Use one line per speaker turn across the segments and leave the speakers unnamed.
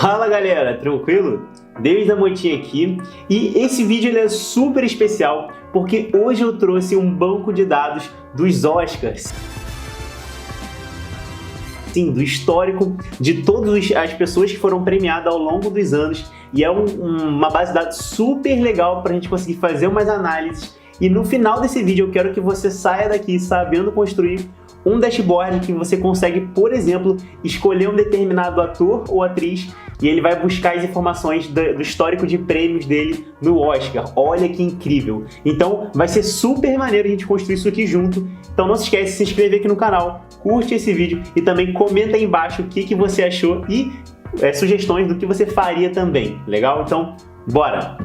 Fala galera, tranquilo? David da Motinha aqui, e esse vídeo ele é super especial porque hoje eu trouxe um banco de dados dos Oscars. Sim, do histórico de todas as pessoas que foram premiadas ao longo dos anos, e é uma base de dados super legal para a gente conseguir fazer umas análises. E no final desse vídeo eu quero que você saia daqui sabendo construir um dashboard que você consegue, por exemplo, escolher um determinado ator ou atriz e ele vai buscar as informações do histórico de prêmios dele no Oscar. Olha que incrível! Então vai ser super maneiro a gente construir isso aqui junto. Então não se esquece de se inscrever aqui no canal, curte esse vídeo e também comenta aí embaixo o que você achou e sugestões do que você faria também. Legal? Então, bora!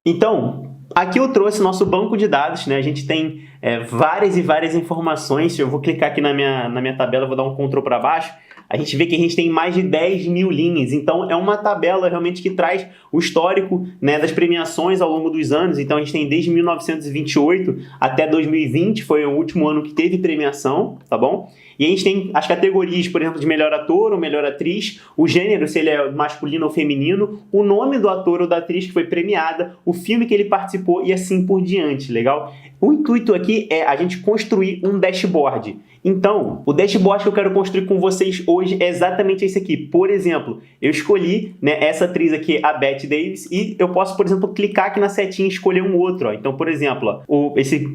Então, aqui eu trouxe nosso banco de dados, né? A gente tem várias e várias informações. Eu vou clicar aqui na minha tabela, vou dar um Ctrl para baixo. A gente vê que a gente tem mais de 10 mil linhas. Então, é uma tabela realmente que traz o histórico, né, das premiações ao longo dos anos. Então, a gente tem desde 1928 até 2020, foi o último ano que teve premiação, tá bom? E a gente tem as categorias, por exemplo, de melhor ator ou melhor atriz, o gênero, se ele é masculino ou feminino, o nome do ator ou da atriz que foi premiada, o filme que ele participou e assim por diante, legal? O intuito aqui é a gente construir um dashboard. Então, o dashboard que eu quero construir com vocês hoje é exatamente esse aqui. Por exemplo, eu escolhi, né, essa atriz aqui, a Bette Davis, e eu posso, por exemplo, clicar aqui na setinha e escolher um outro. Ó. Então, por exemplo,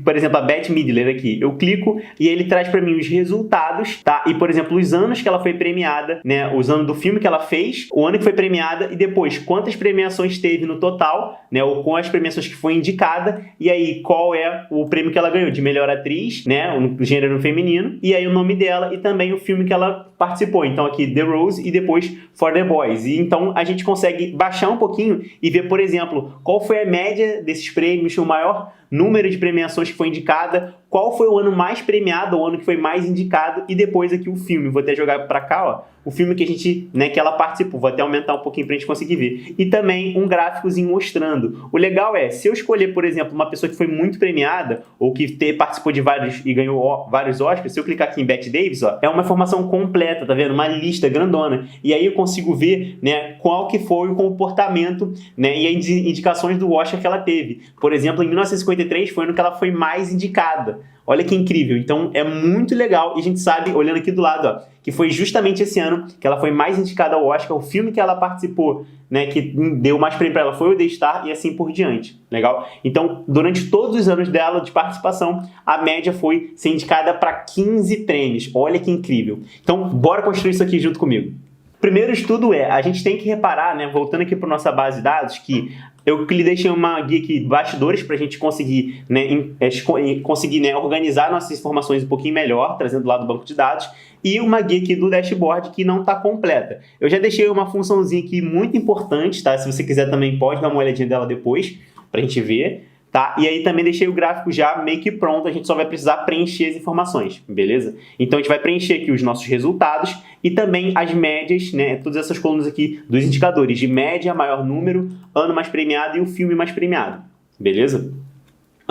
por exemplo, a Bette Midler aqui, eu clico e ele traz para mim os resultados, tá? E, por exemplo, os anos que ela foi premiada, né, os anos do filme que ela fez, o ano que foi premiada e depois quantas premiações teve no total, né, ou com as premiações que foi indicada, e aí qual é o prêmio que ela ganhou de melhor atriz, né, o gênero feminino, e aí o nome dela e também o filme que ela participou. Então aqui The Rose e depois For the Boys. E então a gente consegue baixar um pouquinho e ver, por exemplo, qual foi a média desses prêmios, o maior número de premiações que foi indicada, qual foi o ano mais premiado, o ano que foi mais indicado, e depois aqui o filme. Vou até jogar para cá, ó, o filme que a gente, né, que ela participou. Vou até aumentar um pouquinho para a gente conseguir ver. E também um gráficozinho mostrando. O legal é, se eu escolher, por exemplo, uma pessoa que foi muito premiada, ou que participou de vários e ganhou vários Oscars, se eu clicar aqui em Bette Davis, ó, é uma informação completa, tá vendo? Uma lista grandona. E aí eu consigo ver, né, qual que foi o comportamento, né, e as indicações do Oscar que ela teve. Por exemplo, em 1953 foi o ano que ela foi mais indicada. Olha que incrível. Então é muito legal e a gente sabe, olhando aqui do lado, ó, que foi justamente esse ano que ela foi mais indicada ao Oscar, o filme que ela participou, né, que deu mais prêmio para ela foi o The Star e assim por diante. Legal? Então, durante todos os anos dela de participação, a média foi ser indicada para 15 prêmios. Olha que incrível. Então, bora construir isso aqui junto comigo. Primeiro estudo a gente tem que reparar, né, voltando aqui para nossa base de dados, que eu lhe deixei uma guia aqui de bastidores para a gente conseguir, né, organizar nossas informações um pouquinho melhor, trazendo lá do banco de dados, e uma guia aqui do dashboard que não está completa. Eu já deixei uma funçãozinha aqui muito importante, tá? Se você quiser também pode dar uma olhadinha dela depois, para a gente ver. Tá? E aí também deixei o gráfico já meio que pronto, a gente só vai precisar preencher as informações, beleza? Então a gente vai preencher aqui os nossos resultados e também as médias, né? Todas essas colunas aqui dos indicadores de média, maior número, ano mais premiado e o filme mais premiado, beleza?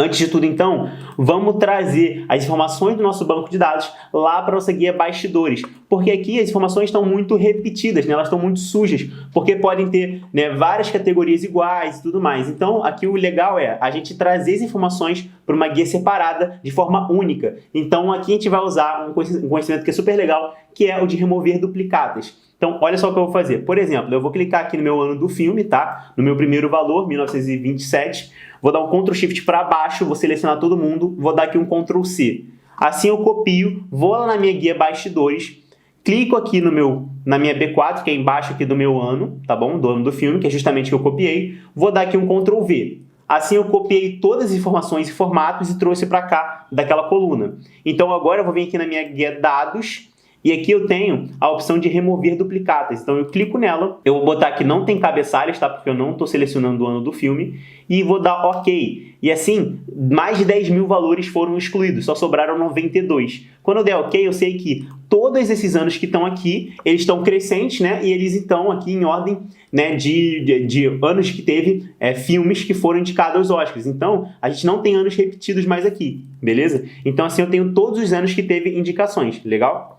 Antes de tudo, então, vamos trazer as informações do nosso banco de dados lá para a nossa guia bastidores, porque aqui as informações estão muito repetidas, né? Elas estão muito sujas, porque podem ter, né, várias categorias iguais e tudo mais. Então, aqui o legal é a gente trazer as informações para uma guia separada de forma única. Então, aqui a gente vai usar um conhecimento que é super legal, que é o de remover duplicatas. Então, olha só o que eu vou fazer. Por exemplo, eu vou clicar aqui no meu ano do filme, tá? No meu primeiro valor, 1927. Vou dar um Ctrl Shift para baixo, vou selecionar todo mundo, vou dar aqui um Ctrl C. Assim eu copio, vou lá na minha guia bastidores, clico aqui na minha B4, que é embaixo aqui do meu ano, tá bom? Do ano do filme, que é justamente o que eu copiei. Vou dar aqui um Ctrl V. Assim eu copiei todas as informações e formatos e trouxe para cá daquela coluna. Então agora eu vou vir aqui na minha guia dados E aqui eu tenho a opção de remover duplicatas. Então eu clico nela, eu vou botar que não tem cabeçalhos, tá? Porque eu não estou selecionando o ano do filme, e vou dar OK. E assim, mais de 10 mil valores foram excluídos, só sobraram 92. Quando eu der OK, eu sei que todos esses anos que estão aqui, eles estão crescentes, né? E eles estão aqui em ordem, né, de anos que teve filmes que foram indicados aos Oscars. Então, a gente não tem anos repetidos mais aqui, beleza? Então, assim, eu tenho todos os anos que teve indicações, legal?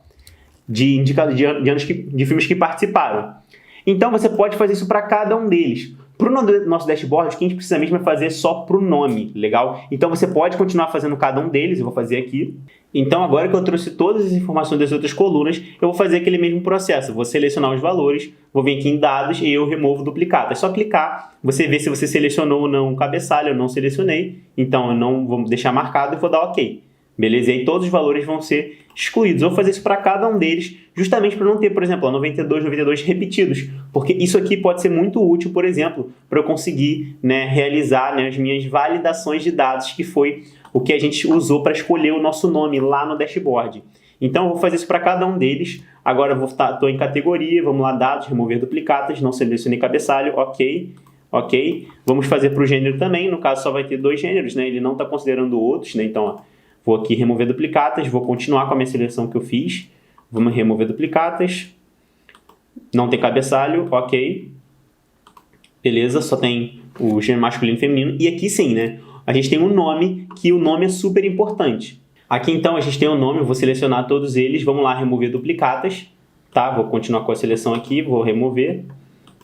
De anos de filmes que participaram. Então, você pode fazer isso para cada um deles. Para o nosso dashboard, o que a gente precisa mesmo é fazer só para o nome, legal? Então, você pode continuar fazendo cada um deles, eu vou fazer aqui. Então, agora que eu trouxe todas as informações das outras colunas, eu vou fazer aquele mesmo processo. Vou selecionar os valores, vou vir aqui em dados e eu removo duplicado. É só clicar, você vê se você selecionou ou não o cabeçalho, eu não selecionei, então eu não vou deixar marcado e vou dar OK. Beleza? E aí todos os valores vão ser excluídos. Eu vou fazer isso para cada um deles, justamente para não ter, por exemplo, 92 repetidos. Porque isso aqui pode ser muito útil, por exemplo, para eu conseguir, né, realizar, né, as minhas validações de dados, que foi o que a gente usou para escolher o nosso nome lá no dashboard. Então, eu vou fazer isso para cada um deles. Agora, eu estou em categoria, vamos lá, dados, remover duplicatas, não selecionei cabeçalho, OK. OK. Vamos fazer para o gênero também, no caso só vai ter 2 gêneros, né? Ele não está considerando outros, né? Então, ó, vou aqui remover duplicatas, vou continuar com a minha seleção que eu fiz. Vamos remover duplicatas. Não tem cabeçalho, OK. Beleza, só tem o gênero masculino e feminino. E aqui sim, né? A gente tem um nome, que o nome é super importante. Aqui então a gente tem o nome, eu vou selecionar todos eles. Vamos lá, remover duplicatas. Tá, vou continuar com a seleção aqui, vou remover.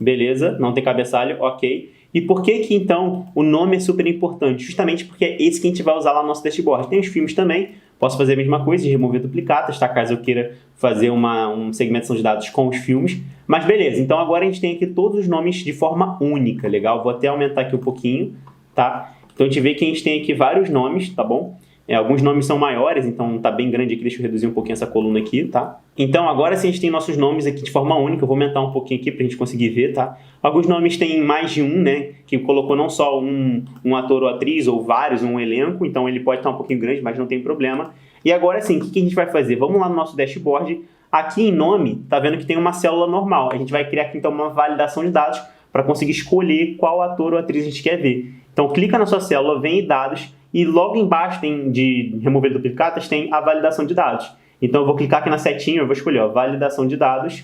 Beleza, não tem cabeçalho, OK. E por que que, então, o nome é super importante? Justamente porque é esse que a gente vai usar lá no nosso dashboard. Tem os filmes também, posso fazer a mesma coisa, de remover duplicatas, tá? Caso eu queira fazer uma segmentação de dados com os filmes. Mas beleza, então agora a gente tem aqui todos os nomes de forma única, legal? Vou até aumentar aqui um pouquinho, tá? Então a gente vê que a gente tem aqui vários nomes, tá bom? Alguns nomes são maiores, então tá bem grande aqui, deixa eu reduzir um pouquinho essa coluna aqui, tá? Então agora sim a gente tem nossos nomes aqui de forma única, eu vou aumentar um pouquinho aqui pra gente conseguir ver, tá? Alguns nomes têm mais de um, né? Que colocou não só um ator ou atriz, ou vários, um elenco, então ele pode estar um pouquinho grande, mas não tem problema. E agora sim, o que a gente vai fazer? Vamos lá no nosso dashboard, aqui em nome, tá vendo que tem uma célula normal. A gente vai criar aqui então uma validação de dados para conseguir escolher qual ator ou atriz a gente quer ver. Então clica na sua célula, vem em dados, e logo embaixo tem de remover duplicatas, tem a validação de dados. Então eu vou clicar aqui na setinha, eu vou escolher ó, validação de dados.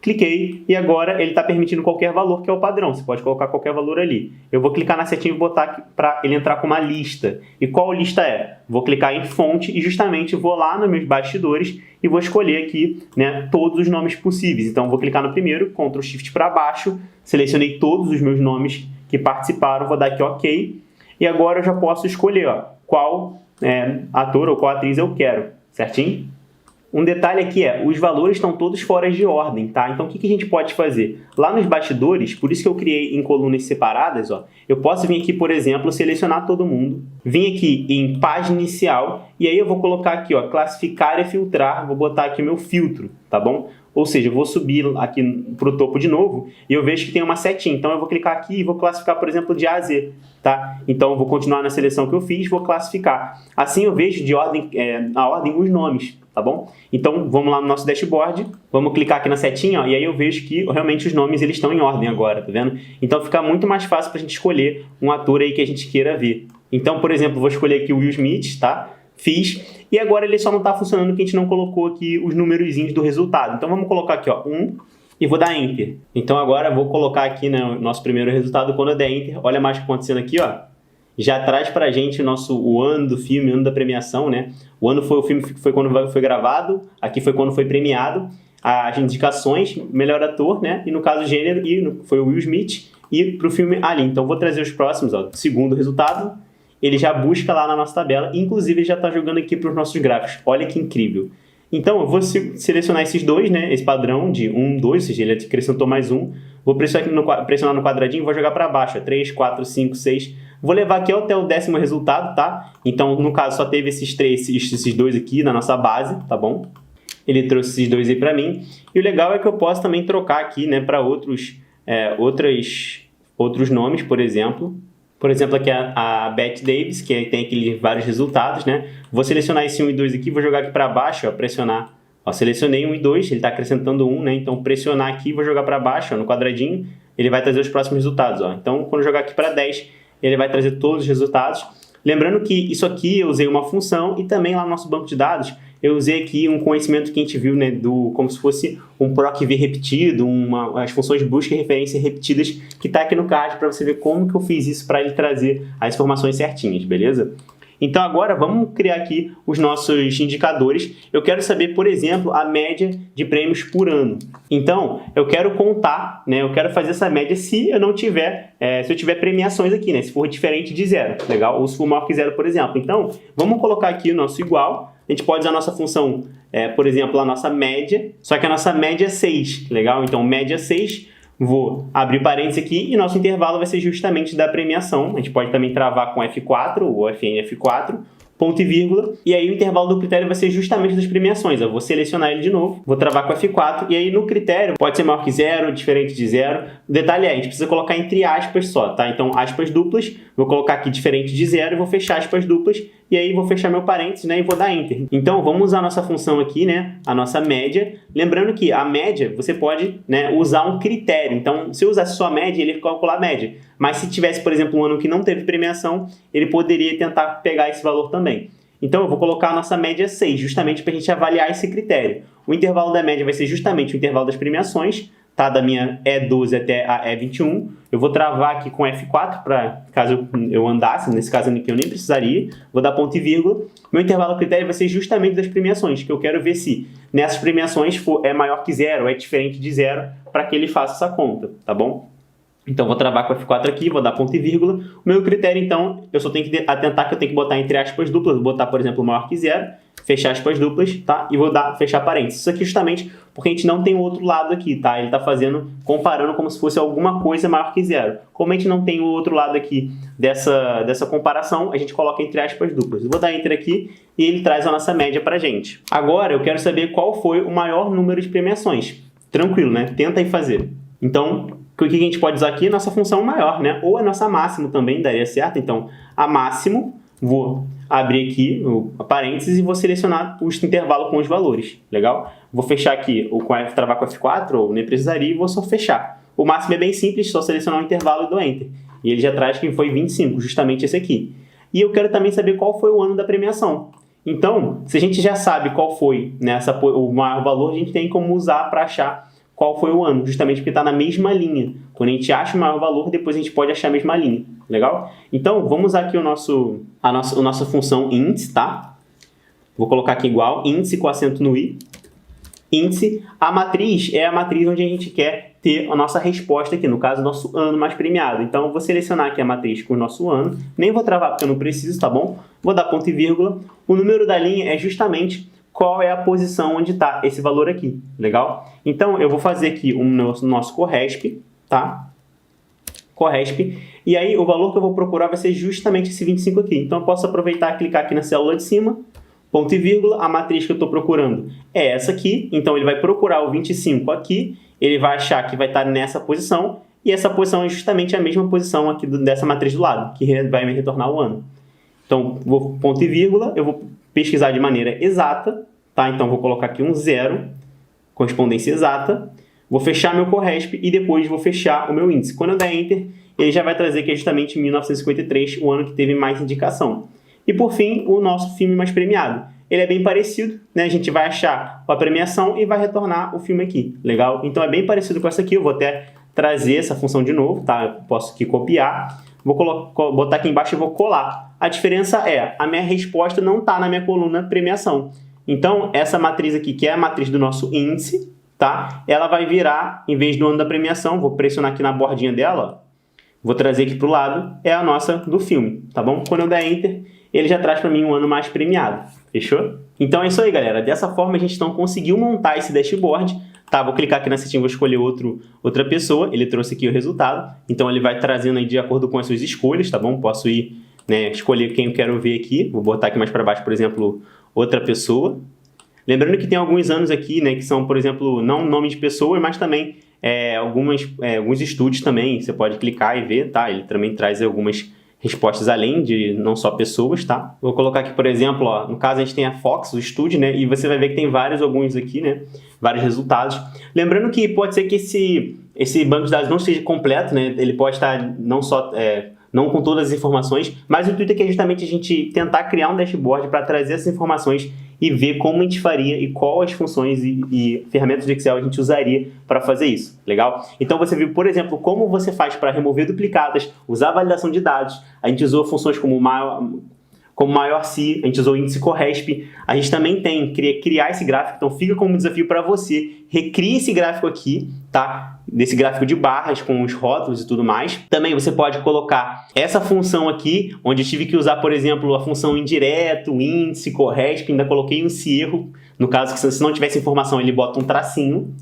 Cliquei e agora ele está permitindo qualquer valor, que é o padrão. Você pode colocar qualquer valor ali. Eu vou clicar na setinha e botar para ele entrar com uma lista. E qual lista é? Vou clicar em fonte e justamente vou lá nos meus bastidores e vou escolher aqui, né, todos os nomes possíveis. Então vou clicar no primeiro, Ctrl Shift para baixo, selecionei todos os meus nomes que participaram, vou dar aqui OK. E agora eu já posso escolher ó, qual ator ou qual atriz eu quero, certinho? Um detalhe aqui os valores estão todos fora de ordem, tá? Então o que a gente pode fazer? Lá nos bastidores, por isso que eu criei em colunas separadas, ó, eu posso vir aqui, por exemplo, selecionar todo mundo, vir aqui em página inicial, e aí eu vou colocar aqui, ó, classificar e filtrar, vou botar aqui o meu filtro, tá bom? Ou seja, eu vou subir aqui para o topo de novo e eu vejo que tem uma setinha. Então, eu vou clicar aqui e vou classificar, por exemplo, de A a Z. Tá? Então, eu vou continuar na seleção que eu fiz, vou classificar. Assim, eu vejo de ordem, a ordem os nomes, tá bom? Então, vamos lá no nosso dashboard, vamos clicar aqui na setinha, ó, e aí eu vejo que realmente os nomes eles estão em ordem agora, tá vendo? Então, fica muito mais fácil para a gente escolher um ator aí que a gente queira ver. Então, por exemplo, vou escolher aqui o Will Smith, tá? Fiz, e agora ele só não está funcionando porque a gente não colocou aqui os numerozinhos do resultado. Então vamos colocar aqui, ó, 1 e vou dar Enter. Então agora eu vou colocar aqui, né, o nosso primeiro resultado. Quando eu der Enter, olha mais o que está acontecendo aqui, ó. Já traz pra gente o ano do filme, o ano da premiação, né? O ano foi o filme foi quando foi gravado, aqui foi quando foi premiado. As indicações, melhor ator, né? E no caso gênero, foi o Will Smith. E pro filme Ali. Então vou trazer os próximos, ó. Segundo resultado. Ele já busca lá na nossa tabela, inclusive ele já está jogando aqui para os nossos gráficos. Olha que incrível. Então, eu vou selecionar esses dois, né? Esse padrão de 1, 2, ou seja, ele acrescentou mais um. Vou pressionar no quadradinho e vou jogar para baixo. 3, 4, 5, 6. Vou levar aqui até o 10º resultado, tá? Então, no caso, só teve esses dois aqui na nossa base, tá bom? Ele trouxe esses dois aí para mim. E o legal é que eu posso também trocar aqui, né, para outros nomes, por exemplo. Por exemplo, aqui a Bette Davis, que tem aqueles vários resultados, né? Vou selecionar esse 1 e 2 aqui, vou jogar aqui para baixo, ó, pressionar Ó, selecionei 1 e 2, ele está acrescentando 1, né? Então, pressionar aqui, vou jogar para baixo, ó, no quadradinho, ele vai trazer os próximos resultados. Ó. Então, quando eu jogar aqui para 10, ele vai trazer todos os resultados. Lembrando que isso aqui eu usei uma função e também lá no nosso banco de dados eu usei aqui um conhecimento que a gente viu, né, como se fosse um PROC-V repetido, as funções de busca e referência repetidas que está aqui no card para você ver como que eu fiz isso para ele trazer as informações certinhas, beleza? Então agora vamos criar aqui os nossos indicadores. Eu quero saber, por exemplo, a média de prêmios por ano. Então eu quero contar, né? Eu quero fazer essa média se eu não tiver, se eu tiver premiações aqui, né? Se for diferente de 0, legal? Ou se for maior que 0, por exemplo. Então vamos colocar aqui o nosso igual. A gente pode usar a nossa função, por exemplo, a nossa média. Só que a nossa média é 6, legal? Então média 6. Vou abrir parênteses aqui e nosso intervalo vai ser justamente da premiação. A gente pode também travar com F4 ou FN F4, ponto e vírgula. E aí o intervalo do critério vai ser justamente das premiações. Eu vou selecionar ele de novo, vou travar com F4 e aí no critério pode ser maior que 0, diferente de 0. O detalhe é, a gente precisa colocar entre aspas só, tá? Então aspas duplas, vou colocar aqui diferente de 0 e vou fechar aspas duplas. E aí vou fechar meu parênteses, né, e vou dar Enter. Então vamos usar a nossa função aqui, né, a nossa média. Lembrando que a média você pode, né, usar um critério. Então se eu usasse só a média, ele ia calcular a média. Mas se tivesse, por exemplo, um ano que não teve premiação, ele poderia tentar pegar esse valor também. Então eu vou colocar a nossa média 6, justamente para a gente avaliar esse critério. O intervalo da média vai ser justamente o intervalo das premiações, tá? Da minha E12 até a E21. Eu vou travar aqui com F4 para caso eu andasse, nesse caso aqui eu nem precisaria. Vou dar ponto e vírgula. Meu intervalo critério vai ser justamente das premiações, que eu quero ver se nessas premiações é maior que 0, é diferente de 0, para que ele faça essa conta, tá bom? Então, vou travar com F4 aqui, vou dar ponto e vírgula. O meu critério, então, eu só tenho que atentar que eu tenho que botar entre aspas duplas. Vou botar, por exemplo, maior que 0, fechar aspas duplas, tá? E vou fechar parênteses. Isso aqui justamente porque a gente não tem o outro lado aqui, tá? Ele está comparando como se fosse alguma coisa maior que 0. Como a gente não tem o outro lado aqui dessa comparação, a gente coloca entre aspas duplas. Eu vou dar Enter aqui e ele traz a nossa média pra gente. Agora, eu quero saber qual foi o maior número de premiações. Tranquilo, né? Tenta aí fazer. Então, o que a gente pode usar aqui? Nossa função maior, né? Ou a nossa máximo também daria certo. Então, a máximo, vou abrir aqui o parênteses e vou selecionar o intervalo com os valores. Legal? Vou fechar aqui, ou travar com F4, ou nem precisaria, e vou só fechar. O máximo é bem simples, só selecionar o intervalo e dou Enter. E ele já traz que foi 25, justamente esse aqui. E eu quero também saber qual foi o ano da premiação. Então, se a gente já sabe qual foi, né, o maior valor, a gente tem como usar para achar qual foi o ano, justamente porque está na mesma linha. Quando a gente acha o maior valor, depois a gente pode achar a mesma linha. Legal? Então, vamos usar aqui a nossa função índice, tá? Vou colocar aqui igual, índice com acento no i. Índice, a matriz é a matriz onde a gente quer ter a nossa resposta aqui, no caso, o nosso ano mais premiado. Então, eu vou selecionar aqui a matriz com o nosso ano. Nem vou travar porque eu não preciso, tá bom? Vou dar ponto e vírgula. O número da linha é justamente qual é a posição onde está esse valor aqui, legal? Então, eu vou fazer aqui o nosso corresp, tá? Corresp, e aí o valor que eu vou procurar vai ser justamente esse 25 aqui. Então, eu posso aproveitar e clicar aqui na célula de cima, ponto e vírgula, a matriz que eu estou procurando é essa aqui, então ele vai procurar o 25 aqui, ele vai achar que vai estar nessa posição, e essa posição é justamente a mesma posição aqui dessa matriz do lado, que vai me retornar o ano. Então, vou ponto e vírgula, eu vou pesquisar de maneira exata, tá? Então, vou colocar aqui um 0, correspondência exata, vou fechar meu corresp e depois vou fechar o meu índice. Quando eu der Enter, ele já vai trazer que é justamente 1953, o ano que teve mais indicação. E, por fim, o nosso filme mais premiado. Ele é bem parecido, né? A gente vai achar a premiação e vai retornar o filme aqui, legal? Então, é bem parecido com essa aqui, eu vou até trazer essa função de novo, tá? Eu posso aqui copiar, vou botar aqui embaixo e vou colar. A diferença é, a minha resposta não está na minha coluna premiação. Então, essa matriz aqui, que é a matriz do nosso índice, tá? Ela vai virar, em vez do ano da premiação, vou pressionar aqui na bordinha dela, vou trazer aqui para o lado, é a nossa do filme, tá bom? Quando eu der Enter, ele já traz para mim um ano mais premiado. Fechou? Então é isso aí, galera. Dessa forma, a gente então conseguiu montar esse dashboard. Tá, vou clicar aqui na setinha, vou escolher outra pessoa. Ele trouxe aqui o resultado. Então, ele vai trazendo aí de acordo com as suas escolhas, tá bom? Posso ir, né, escolher quem eu quero ver aqui. Vou botar aqui mais para baixo, por exemplo, outra pessoa. Lembrando que tem alguns anos aqui, né, que são, por exemplo, não nome de pessoas, mas também alguns estúdios também. Você pode clicar e ver, tá? Ele também traz algumas respostas além de não só pessoas, tá? Vou colocar aqui, por exemplo, ó, no caso a gente tem a Fox, o Study, né? E você vai ver que tem alguns aqui, né? Vários resultados. Lembrando que pode ser que esse banco de dados não seja completo, né? Ele pode estar não só... não com todas as informações, mas o intuito aqui é justamente a gente tentar criar um dashboard para trazer essas informações e ver como a gente faria e quais funções e ferramentas de Excel a gente usaria para fazer isso, legal? Então você viu, por exemplo, como você faz para remover duplicadas, usar validação de dados, a gente usou funções como maior-se, a gente usou o índice Corresp, a gente também tem criar esse gráfico, então fica como desafio para você, recria esse gráfico aqui, tá? Desse gráfico de barras com os rótulos e tudo mais. Também você pode colocar essa função aqui, onde eu tive que usar, por exemplo, a função indireto, índice, Corresp, ainda coloquei esse erro, no caso que se não tivesse informação ele bota um tracinho.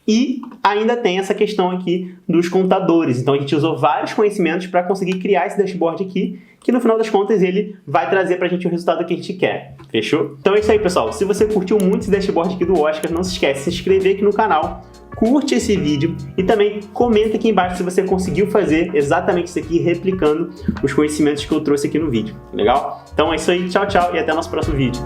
E ainda tem essa questão aqui dos contadores. Então a gente usou vários conhecimentos para conseguir criar esse dashboard aqui, que no final das contas ele vai trazer para a gente o resultado que a gente quer. Fechou? Então é isso aí, pessoal. Se você curtiu muito esse dashboard aqui do Oscar, não se esquece de se inscrever aqui no canal, curte esse vídeo e também comenta aqui embaixo se você conseguiu fazer exatamente isso aqui, replicando os conhecimentos que eu trouxe aqui no vídeo. Legal? Então é isso aí. Tchau, tchau e até o nosso próximo vídeo.